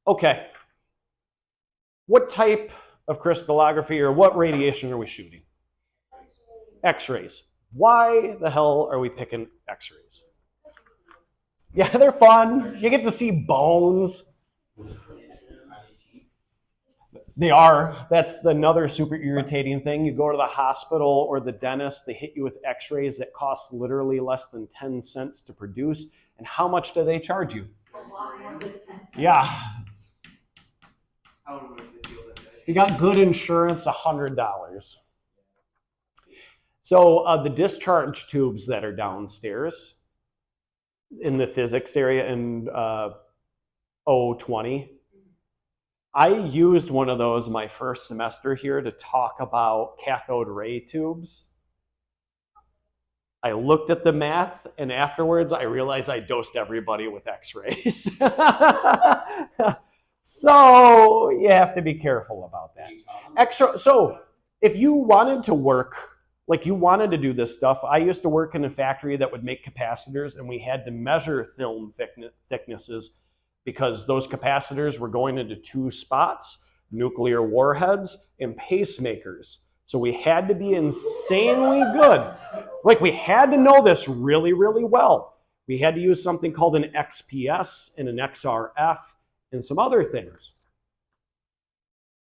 Okay. What type of crystallography or what radiation are we shooting? X-rays. Why the hell are we picking X-rays? Yeah, they're fun. You get to see bones. They are. That's another super irritating thing. You go to the hospital or the dentist, they hit you with X-rays that cost literally less than 10 cents to produce. And how much do they charge you? Yeah. If you got good insurance, $100. So the discharge tubes that are downstairs in the physics area in 020, I used one of those my first semester here to talk about cathode ray tubes. I looked at the math, and afterwards I realized I dosed everybody with X-rays. So you have to be careful about that. So if you wanted to work, like you wanted to do this stuff, I used to work in a factory that would make capacitors, and we had to measure film thicknesses because those capacitors were going into two spots, nuclear warheads and pacemakers. So we had to be insanely good. Like we had to know this really, really well. We had to use something called an XPS and an XRF and some other things.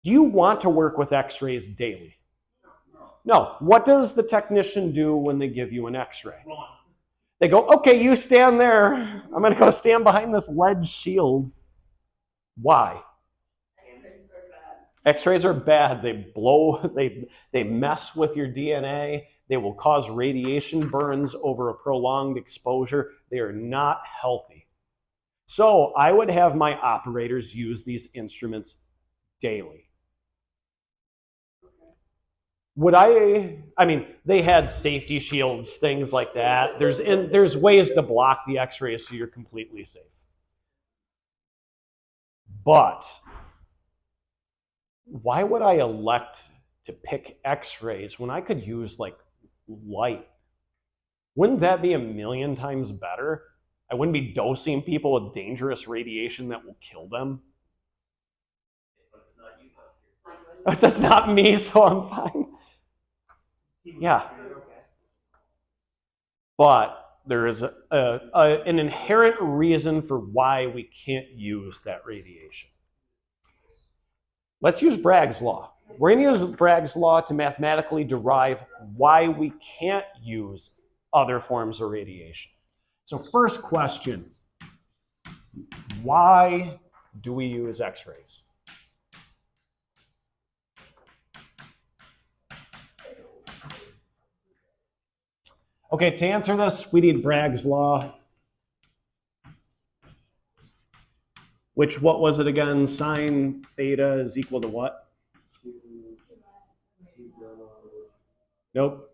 Do you want to work with X-rays daily? No. What does the technician do when they give you an X-ray? They go, okay, you stand there. I'm going to go stand behind this lead shield. Why? X-rays are bad. They blow, they mess with your DNA. They will cause radiation burns over a prolonged exposure. They are not healthy. So I would have my operators use these instruments daily. I mean, they had safety shields, things like that. There's ways to block the X-rays so you're completely safe. But why would I elect to pick X-rays when I could use like light? Wouldn't that be a million times better? I wouldn't be dosing people with dangerous radiation that will kill them. That's not me, so I'm fine. Yeah. But there is an inherent reason for why we can't use that radiation. Let's use Bragg's law. We're going to use Bragg's law to mathematically derive why we can't use other forms of radiation. So first question, why do we use X-rays? Okay, to answer this, we need Bragg's law. Which, what was it again? Sine theta is equal to what? Nope.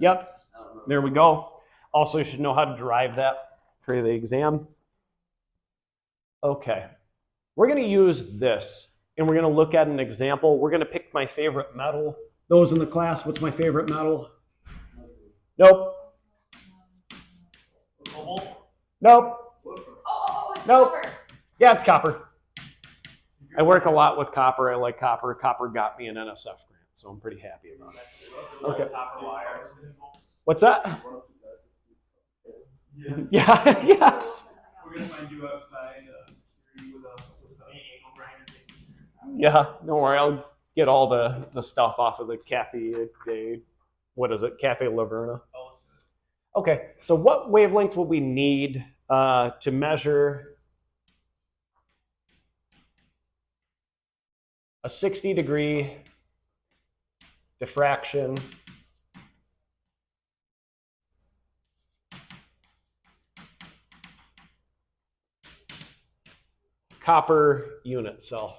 Yep, there we go. Also, you should know how to derive that for the exam. Okay, we're going to use this, and we're going to look at an example. We're going to pick my favorite metal. Those in the class, what's my favorite metal? Nope. Nope. Nope. Yeah, it's copper. I work a lot with copper. I like copper. Copper got me an NSF grant, so I'm pretty happy about it. Okay. What's that? Yeah, yes. We're going to find you outside with an angle grinder. Yeah, don't worry. I'll get all the stuff off of the Cafe what is it? Cafe Laverna. Okay, so what wavelength will we need to measure a 60-degree diffraction copper unit cell?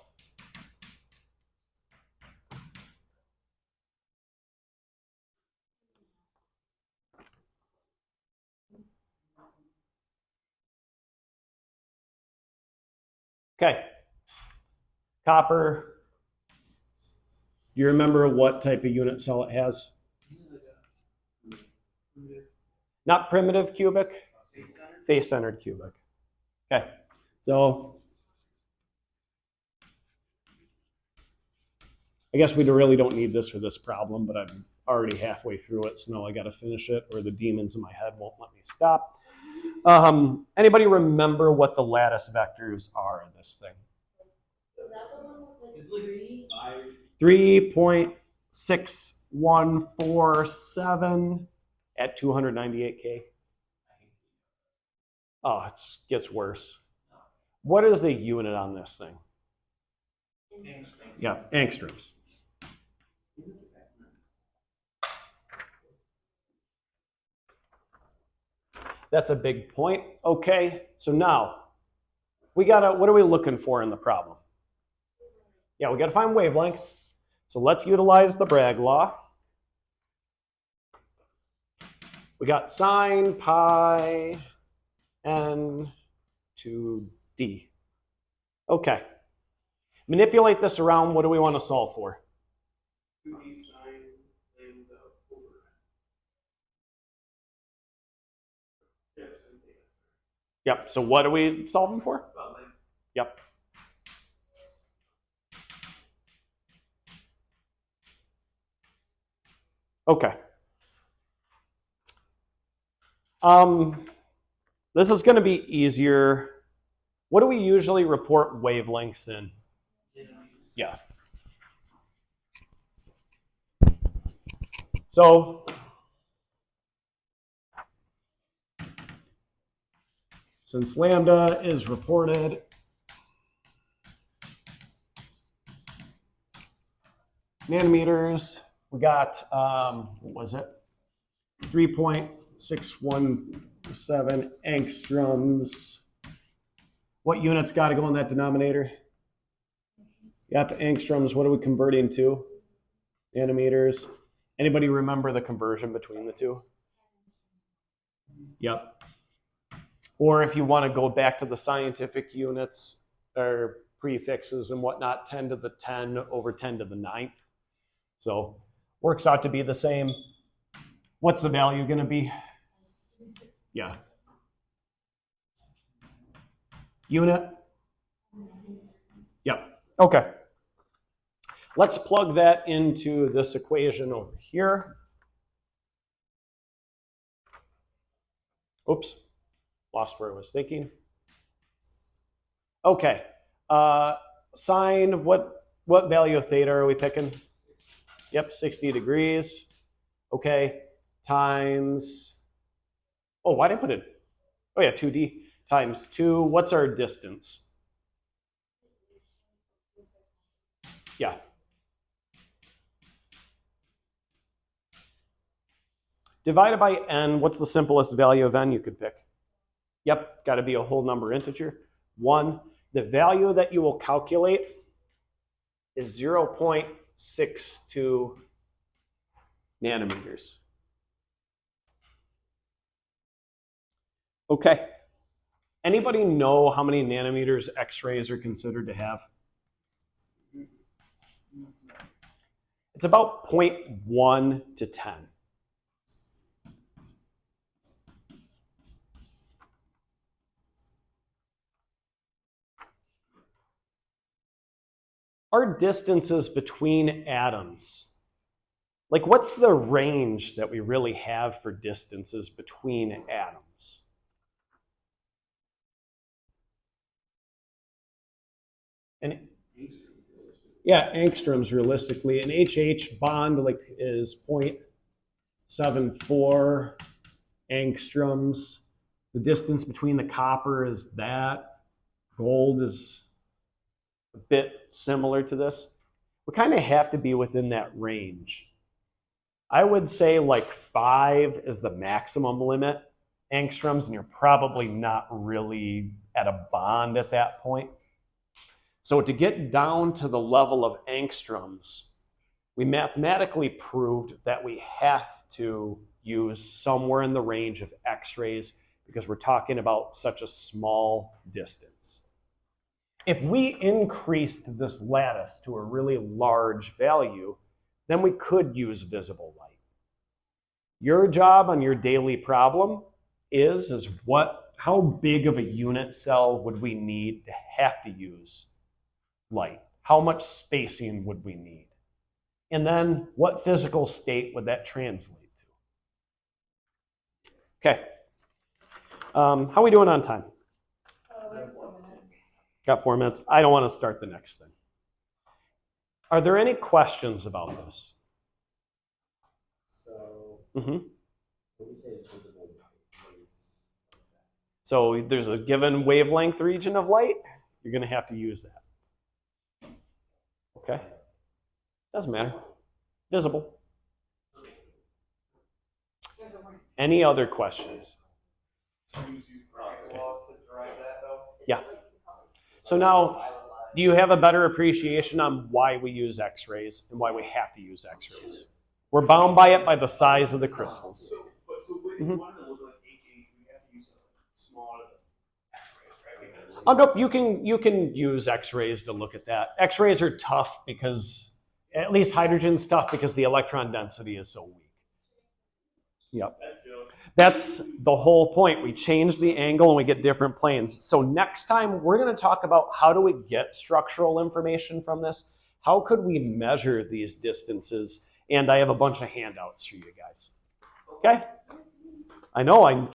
Okay, copper. Do you remember what type of unit cell it has? Not primitive cubic, face-centered cubic. Okay, so I guess we really don't need this for this problem, but I'm already halfway through it, so now I got to finish it, or the demons in my head won't let me stop. Anybody remember what the lattice vectors are in this thing? 3.6147 at 298K. Oh, it gets worse. What is the unit on this thing? Yeah, angstroms. That's a big point. Okay, so now what are we looking for in the problem? Yeah, we gotta find wavelength. So let's utilize the Bragg law. We got sine pi n to d. Okay. Manipulate this around. What do we want to solve for? 2d sine lambda over. Yep, so what are we solving for? Yep. Okay. This is going to be easier. What do we usually report wavelengths in? Yeah. So since lambda is reported nanometers, we got, what was it? 3.617 angstroms. What units got to go in that denominator? Yep, angstroms. What are we converting to? Nanometers. Anybody remember the conversion between the two? Yep. Or if you want to go back to the scientific units or prefixes and whatnot, 10 to the 10 over 10 to the 9th. So works out to be the same. What's the value going to be? Yeah. Unit? Yep. Okay. Let's plug that into this equation over here. Oops. Lost where I was thinking. Okay. Sine, what value of theta are we picking? Yep, 60 degrees. Okay. Times, oh, why did I put it? Oh yeah, 2d times 2. What's our distance? Yeah. Divided by n, what's the simplest value of n you could pick? Yep, got to be a whole number integer. 1. The value that you will calculate is 0.62 nanometers. Okay. Anybody know how many nanometers X-rays are considered to have? It's about 0.1 to 10. Our distances between atoms, like what's the range that we really have for distances between atoms? And yeah, angstroms realistically. An HH bond like is 0.74 angstroms. The distance between the copper is that. Gold is a bit similar to this. We kind of have to be within that range. I would say like 5 is the maximum limit angstroms, and you're probably not really at a bond at that point. So to get down to the level of angstroms, we mathematically proved that we have to use somewhere in the range of X-rays because we're talking about such a small distance. If we increased this lattice to a really large value, then we could use visible light. Your job on your daily problem is how big of a unit cell would we need to have to use light? How much spacing would we need? And then what physical state would that translate to? Okay. How are we doing on time? Got 4 minutes. I don't want to start the next thing. Are there any questions about this? So, Mm-hmm. when you say visible light, So there's a given wavelength region of light. You're going to have to use that. Okay? Doesn't matter. Visible. Any other questions? Yeah. So now, do you have a better appreciation on why we use X-rays and why we have to use X-rays? We're bound by it by the size of the crystals. So when you want to look like AKH, we have to use smaller X-rays, right? Oh, nope, you can use X-rays to look at that. X-rays are tough because, at least hydrogen's tough because the electron density is so weak. Yep. That's the whole point. We change the angle and we get different planes. So next time we're going to talk about how do we get structural information from this? How could we measure these distances? And I have a bunch of handouts for you guys. Okay? I know,